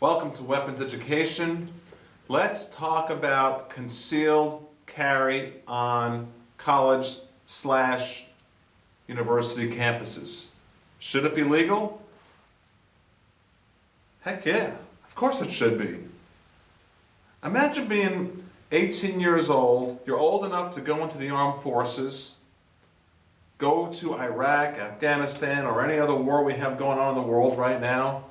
Welcome to Weapons Education. Let's talk about concealed carry on college/university campuses. Should it be legal? Heck yeah, of course it should be. Imagine being 18 years old, you're old enough to go into the armed forces, go to Iraq, Afghanistan, or any other war we have going on in the world right now.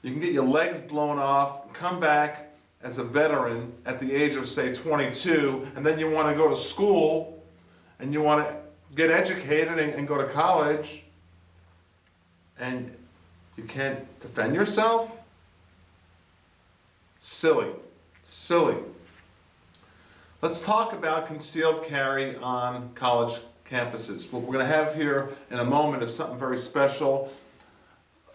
You can get your legs blown off, come back as a veteran at the age of, say, 22, and then you want to go to school and you want to get educated and go to college, and you can't defend yourself? Silly. Silly. Let's talk about concealed carry on college campuses. What we're going to have here in a moment is something very special.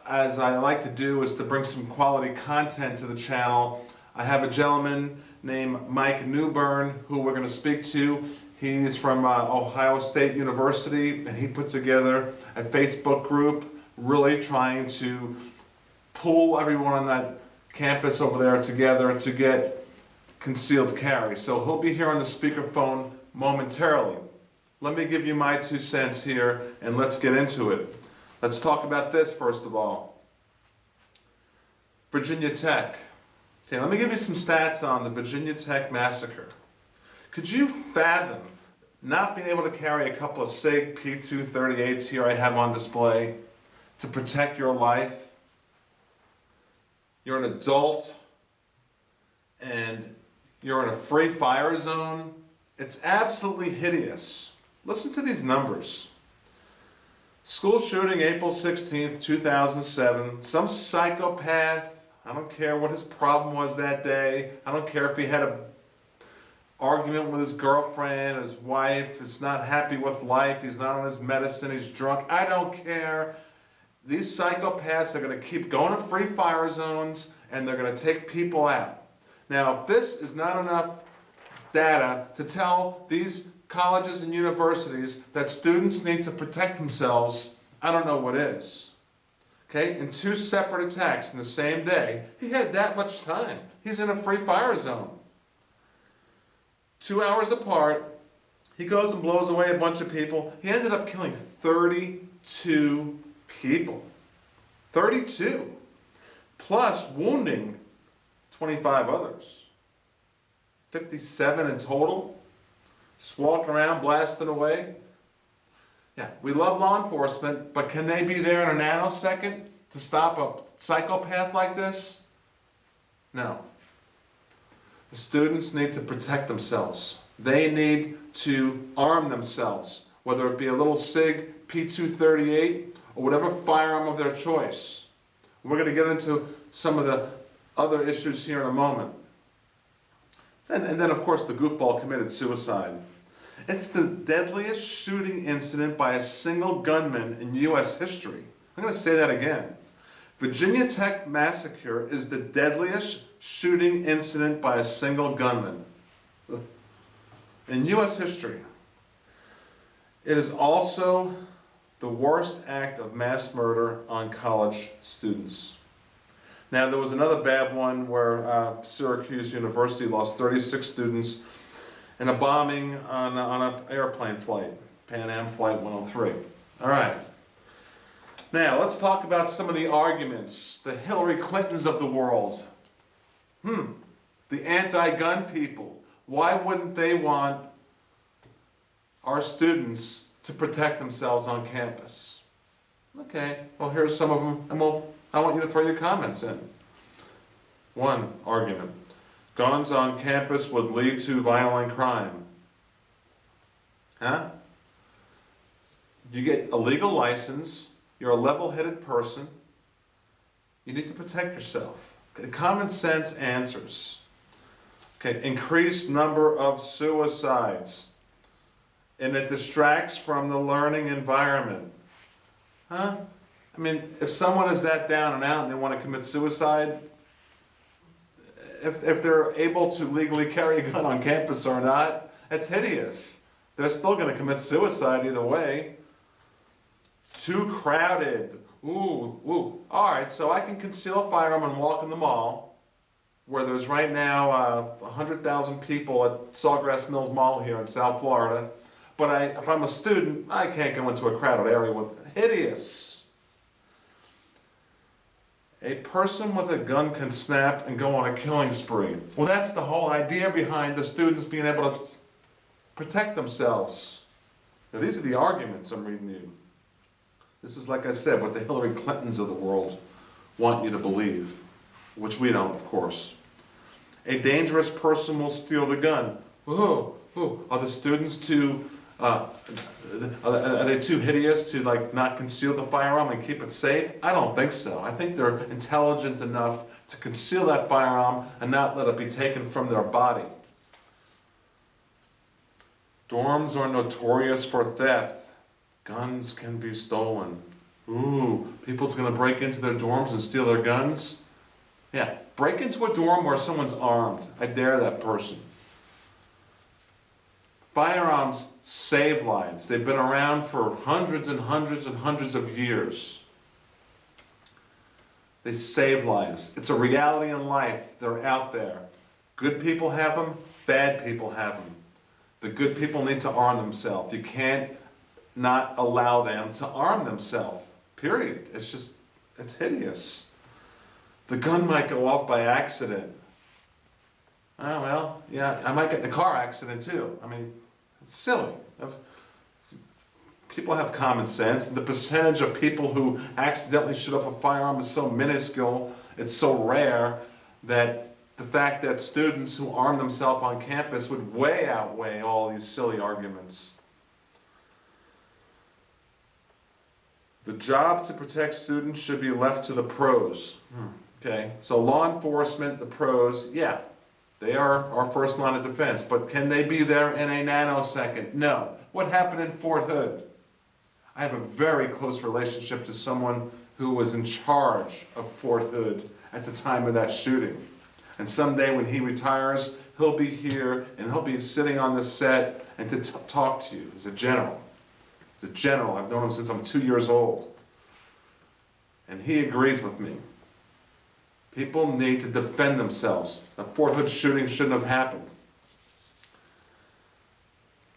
As I like to do is to bring some quality content to the channel. I have a gentleman named Mike Newburn who we're going to speak to. He's from Ohio State University, and he put together a Facebook group really trying to pull everyone on that campus over there together to get concealed carry. So he'll be here on the speakerphone momentarily. Let me give you my 2 cents here and let's get into it. Let's talk about this first of all. Virginia Tech. Okay, let me give you some stats on the Virginia Tech massacre. Could you fathom not being able to carry a couple of SIG P238s here I have on display to protect your life? You're an adult and you're in a free fire zone. It's absolutely hideous. Listen to these numbers. School shooting, April 16th, 2007. Some psychopath, I don't care what his problem was that day. I don't care if he had an argument with his girlfriend or his wife, is not happy with life, he's not on his medicine, he's drunk. I don't care. These psychopaths are going to keep going to free fire zones and they're going to take people out. Now, if this is not enough data to tell these colleges and universities that students need to protect themselves, I don't know what is. Okay, in 2 separate attacks in the same day, he had that much time. He's in a free fire zone. 2 hours apart, he goes and blows away a bunch of people. He ended up killing 32 people. 32. Plus wounding 25 others. 57 in total. Just walking around, blasting away. Yeah, we love law enforcement, but can they be there in a nanosecond to stop a psychopath like this? No. The students need to protect themselves. They need to arm themselves, whether it be a little SIG P238 or whatever firearm of their choice. We're going to get into some of the other issues here in a moment. And then, of course, the goofball committed suicide. It's the deadliest shooting incident by a single gunman in U.S. history. I'm going to say that again. Virginia Tech massacre is the deadliest shooting incident by a single gunman in U.S. history. It is also the worst act of mass murder on college students. Now, there was another bad one where Syracuse University lost 36 students in a bombing on an airplane flight, Pan Am Flight 103. All right. Now, let's talk about some of the arguments. The Hillary Clintons of the world. The anti-gun people. Why wouldn't they want our students to protect themselves on campus? Okay, well, here's some of them, and I want you to throw your comments in. One argument. Guns on campus would lead to violent crime. Huh? You get a legal license, you're a level-headed person, you need to protect yourself. Okay, common sense answers. Okay, increased number of suicides, and it distracts from the learning environment. Huh? I mean, if someone is that down and out and they want to commit suicide, if they're able to legally carry a gun on campus or not, it's hideous. They're still going to commit suicide either way. Too crowded. ooh. All right, so I can conceal a firearm and walk in the mall, where there's right now 100,000 people at Sawgrass Mills Mall here in South Florida. But if I'm a student, I can't go into a crowded area with hideous. A person with a gun can snap and go on a killing spree. Well, that's the whole idea behind the students being able to protect themselves. Now, these are the arguments I'm reading you. This is, like I said, what the Hillary Clintons of the world want you to believe, which we don't, of course. A dangerous person will steal the gun. Ooh, are the students too, are they too hideous to not conceal the firearm and keep it safe? I don't think so. I think they're intelligent enough to conceal that firearm and not let it be taken from their body. Dorms are notorious for theft. Guns can be stolen. Ooh, people's gonna break into their dorms and steal their guns? Yeah, break into a dorm where someone's armed. I dare that person. Firearms save lives. They've been around for hundreds and hundreds and hundreds of years. They save lives. It's a reality in life. They're out there. Good people have them, bad people have them. The good people need to arm themselves. You can't not allow them to arm themselves, period. It's hideous. The gun might go off by accident. Oh, well, yeah, I might get in a car accident too. I mean, it's silly. People have common sense. The percentage of people who accidentally shoot up a firearm is so minuscule, it's so rare, that the fact that students who arm themselves on campus would way outweigh all these silly arguments. The job to protect students should be left to the pros. Okay, so law enforcement, the pros, yeah, they are our first line of defense, but can they be there in a nanosecond? No. What happened in Fort Hood? I have a very close relationship to someone who was in charge of Fort Hood at the time of that shooting. And someday when he retires, he'll be here and he'll be sitting on this set and to talk to you. He's a general. He's a general. I've known him since I'm 2 years old. And he agrees with me. People need to defend themselves. The Fort Hood shooting shouldn't have happened.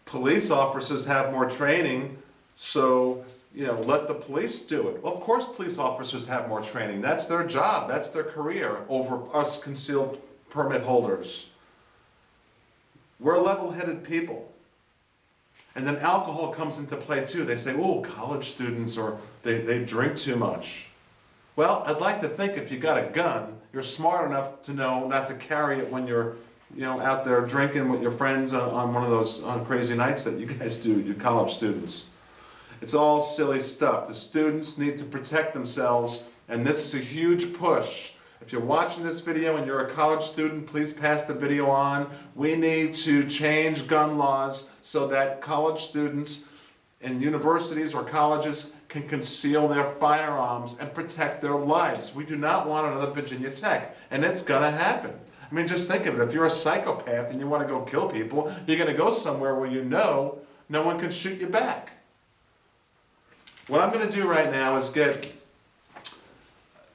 Police officers have more training, so let the police do it. Well, of course police officers have more training. That's their job. That's their career over us concealed permit holders. We're level-headed people. And then alcohol comes into play too. They say, oh, college students, or they drink too much. Well, I'd like to think if you got a gun, you're smart enough to know not to carry it when you're out there drinking with your friends on one of those crazy nights that you guys do, you college students. It's all silly stuff. The students need to protect themselves, and this is a huge push. If you're watching this video and you're a college student, please pass the video on. We need to change gun laws so that college students in universities or colleges can conceal their firearms and protect their lives. We do not want another Virginia Tech, and it's gonna happen. I mean, just think of it. If you're a psychopath and you want to go kill people, you're gonna go somewhere where no one can shoot you back. What I'm gonna do right now is get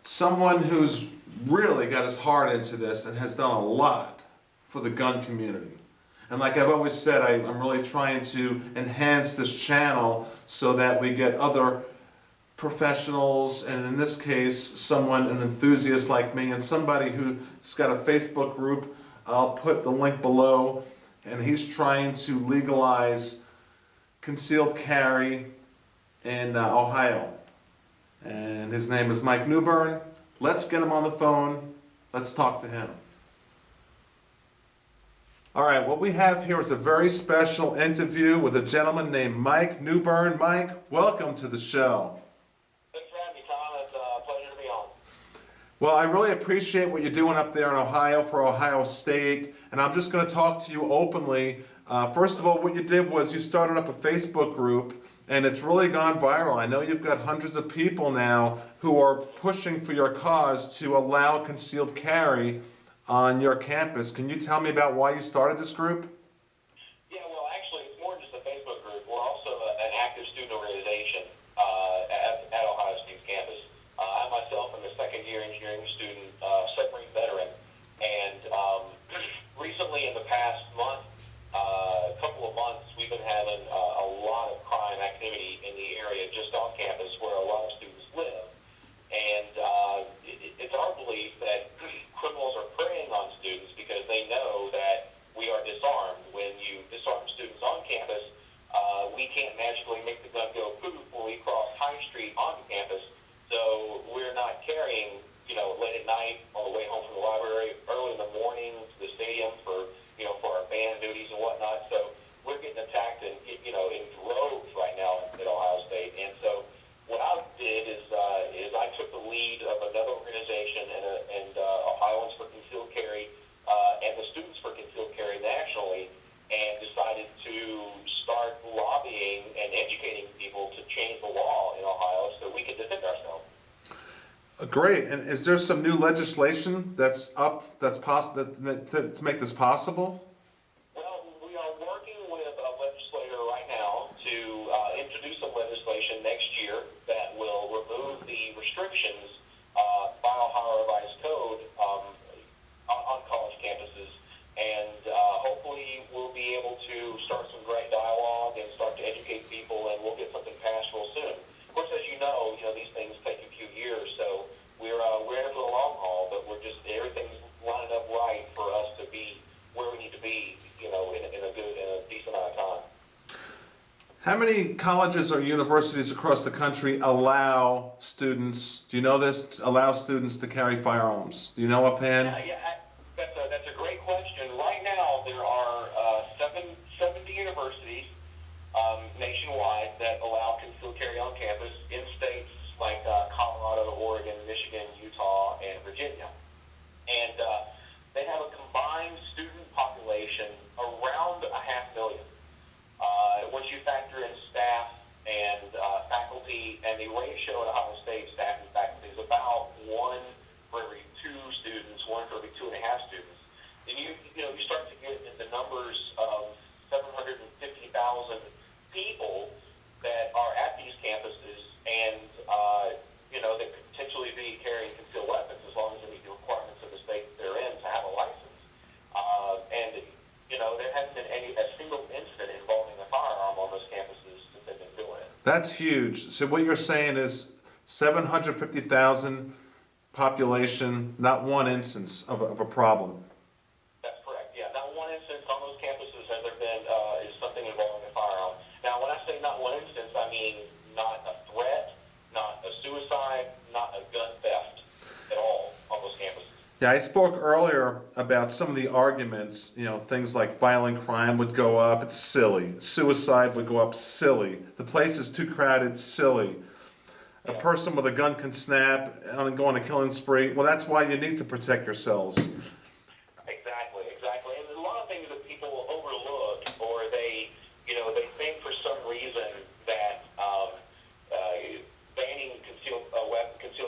someone who's really got his heart into this and has done a lot for the gun community. And like I've always said, I'm really trying to enhance this channel so that we get other professionals, and in this case, an enthusiast like me, and somebody who's got a Facebook group. I'll put the link below, and he's trying to legalize concealed carry in Ohio. And his name is Mike Newburn. Let's get him on the phone. Let's talk to him. All right, what we have here is a very special interview with a gentleman named Mike Newburn. Mike, welcome to the show. Thanks for having me, Tom. It's a pleasure to be on. Well, I really appreciate what you're doing up there in Ohio for Ohio State, and I'm just going to talk to you openly. First of all, what you did was you started up a Facebook group, and it's really gone viral. I know you've got hundreds of people now who are pushing for your cause to allow concealed carry on your campus. Can you tell me about why you started this group? Yeah, well, actually, it's more than just a Facebook group. We're also an active student organization at Ohio State's campus. Great, and is there some new legislation that's up, that's to make this possible? Well, we are working with a legislator right now to introduce some legislation next year that will remove the restrictions by Ohio Revised Code on college campuses, and hopefully we'll be able to start some great dialogue and start to educate people, and we'll get something passed real soon. Of course, as you know, these things take a few years, so we're in it for the long haul, but everything's lining up right for us to be where we need to be, in a decent amount of time. How many colleges or universities across the country allow students, do you know this, allow students to carry firearms? Do you know offhand? That's a great question. Right now, there are 70 universities nationwide that allow concealed carry on campus in states like Colorado, Oregon, Michigan, Utah, and Virginia. And they have a combined student population around 500,000. Once you factor in staff and faculty, and the ratio at Ohio State staff and faculty is about 1 for every 2 students, 1 for every 2.5 students. And you start to get into numbers of 750,000 people that are at these campuses, and that could potentially be carrying concealed weapons as long as they meet the requirements of the state they're in to have a license. There hasn't been a single incident involving a firearm on those campuses since they've been doing it. That's huge. So what you're saying is 750,000 population, not one instance of a problem. That's correct. Yeah, not one instance on those campuses has there been is something involving a firearm. Now, when I say not one instance, I mean not a threat, not a suicide, not a gun theft at all on those campuses. Yeah, I spoke earlier about some of the arguments, things like violent crime would go up, it's silly. Suicide would go up, silly. The place is too crowded, silly. A person with a gun can snap and go on a killing spree. Well, that's why you need to protect yourselves. Exactly. And a lot of things that people overlook, or they think for some reason that banning concealed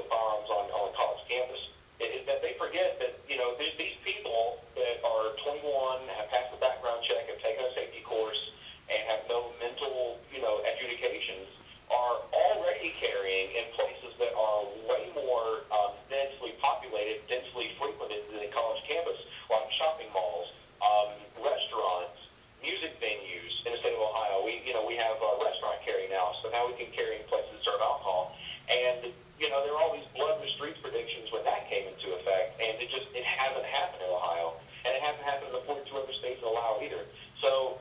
firearms on college campus is that they forget that there's these people that are 21, have passed the background check, have taken a safety course, and have no mental adjudications, are already carrying in places that are way more densely populated, densely frequented than a college campus, like shopping malls, restaurants, music venues in the state of Ohio. We have restaurant carry now, so now we can carry in places that serve alcohol. And there are all these blood in the streets predictions when that came into effect, and it hasn't happened in Ohio, and it hasn't happened in the 42 other states that allow either. So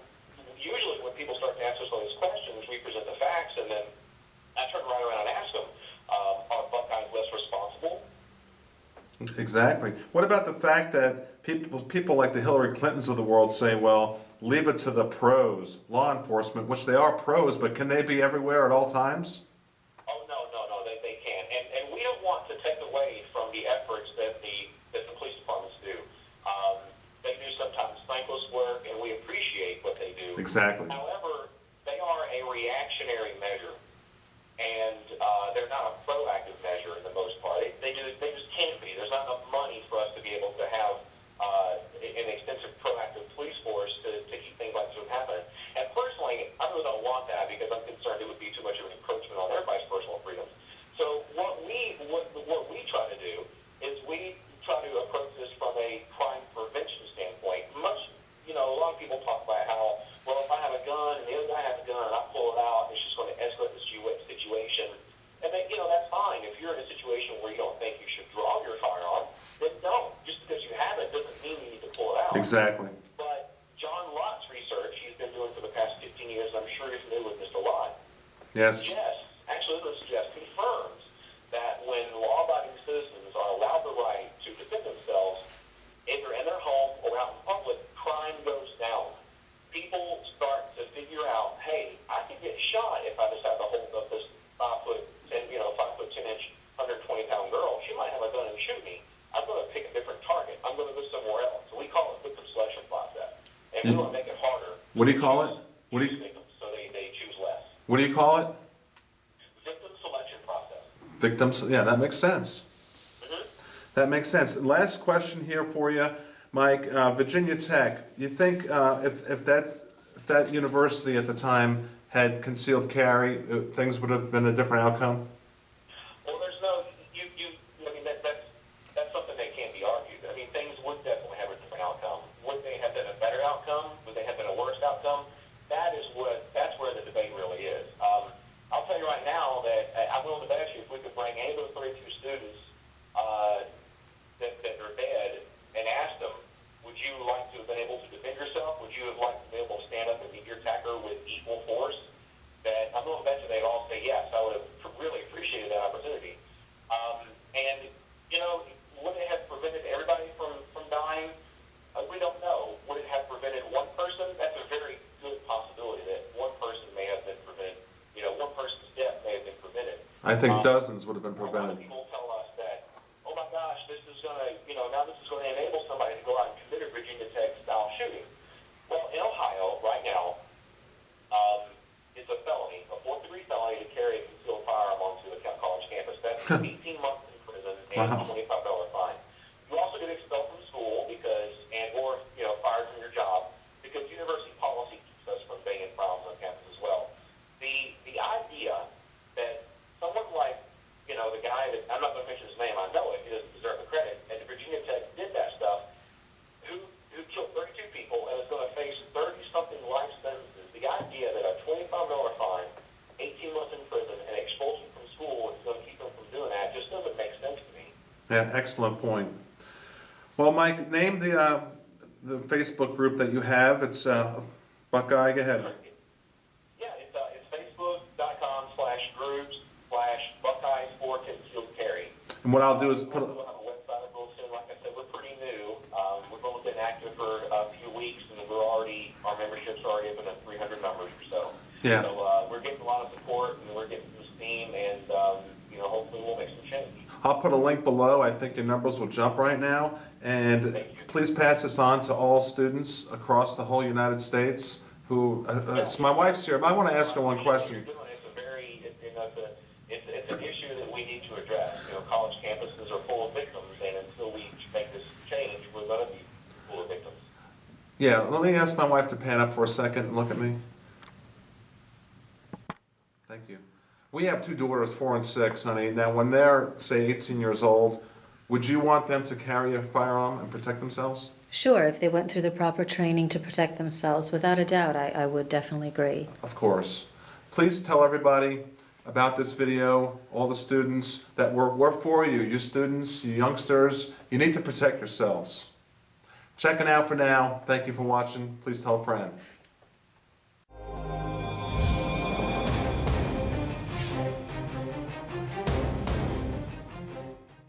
usually when people start to ask us all these questions, we present the facts, and then I turn right around and ask them, are Buckeyes less responsible? Exactly. What about the fact that people like the Hillary Clintons of the world say, well, leave it to the pros, law enforcement, which they are pros, but can they be everywhere at all times? Oh, no, they can't. And we don't want to take away from the efforts that the police departments do. They do sometimes thankless work, and we appreciate what they do. Exactly. However, they are a reactionary measure, and they're not a proactive measure in the most part. They just can't be. There's not enough money for us to be able to have an extensive proactive police force to keep things like this from happening. And personally, I really don't want that because I'm concerned it would be too much of an encroachment on everybody's personal freedoms. So what we try to do is we try to approach this from a crime prevention standpoint. A lot of people talk about how, well, if I have a gun and the other guy has a gun and I pull it out, it's just going to escalate the situation. And then, that's fine. If you're in a situation where you don't think you should draw your firearm, then don't. Just because you have it doesn't mean you need to pull it out. Exactly. But John Lott's research he's been doing for the past 15 years, I'm sure you're familiar with Mr. Lott. Yes. Confirms that when law-abiding citizens are allowed the right to defend themselves, either in their home or out in public, crime goes down. People start to figure out, hey, I could get shot if I decide to hold up this 5'10", 5'10" 120-pound girl. She might have a gun and shoot me. I'm going to pick a different target. I'm going to go somewhere else. So we call it victim selection process, and we want to make it harder. What do you call it? Victims, so they choose less. What do you call it? Victim selection process. Victims. Yeah, that makes sense. That makes sense. Last question here for you, Mike. Virginia Tech. You think if that university at the time had concealed carry, things would have been a different outcome? Well, there's no, I mean, that's something that can't be argued. I mean, things would definitely have a different outcome. Would they have been a better outcome? Would they have been a worse outcome? That's where the debate really is. I'll tell you right now that I'm willing to bet you if we could bring any of those 32 students that are dead and ask them, would you like to have been able to defend yourself? Would you have liked to be able to stand up and meet your attacker with equal force? That I'm willing to bet you they'd all say yes. I would have really appreciated that opportunity. And, you know, would it have prevented everybody from dying? We don't know. Would it have prevented one person? That's a very good possibility that one person may have been prevented. You know, one person's death may have been prevented. I think dozens would have been A lot of prevented. people tell us that, oh my gosh, this is going to, you know, now this is going to enable somebody to go out and commit a Virginia Tech style shooting. Well, in Ohio, right now, it's a felony, a fourth-degree felony to carry a concealed firearm onto a college campus. That's 18 months in prison and Wow. a $25 fine. You also get expelled from school because, or you know, fired from your job because university policy keeps us from banging firearms on campus as well. The idea that someone like, you know, the guy that I'm not going to mention his name, I know it, he doesn't deserve the credit, at Virginia Tech did that stuff, who killed 32 people and is going to face 30-something life sentences. The idea that a $25 fine, 18 months in prison, and expulsion from school is going to keep them from doing that just doesn't make sense to me. Yeah, excellent point. Well, Mike, name the Facebook group that you have. It's Buckeye. Go ahead. Yeah, it's facebook.com/groups/Buckeyes for Concealed Carry. And what I'll do is put. We'll have a website real soon. Like I said, we're pretty new. We've only been active for a few weeks, and our membership's already up to 300 members or so. Yeah. So we're getting a lot of support, and we're getting some steam, and you know, hopefully we'll make some change. I'll put a link below. I think your numbers will jump right now. And Thank you. please pass this on to all students across the whole United States who, my wife's here, but I want to ask her one question. It's an issue that we need to address. You know, college campuses are full of victims, and until we make this change, we're going to be full of victims. Yeah, let me ask my wife to pan up for a second and look at me. Thank you. We have two daughters, 4 and 6, honey. Now, when they're, say, 18 years old, would you want them to carry a firearm and protect themselves? Sure, if they went through the proper training to protect themselves, without a doubt, I would definitely agree. Of course. Please tell everybody about this video, all the students, that we're for you. You students, you youngsters, you need to protect yourselves. Checking out for now. Thank you for watching. Please tell a friend.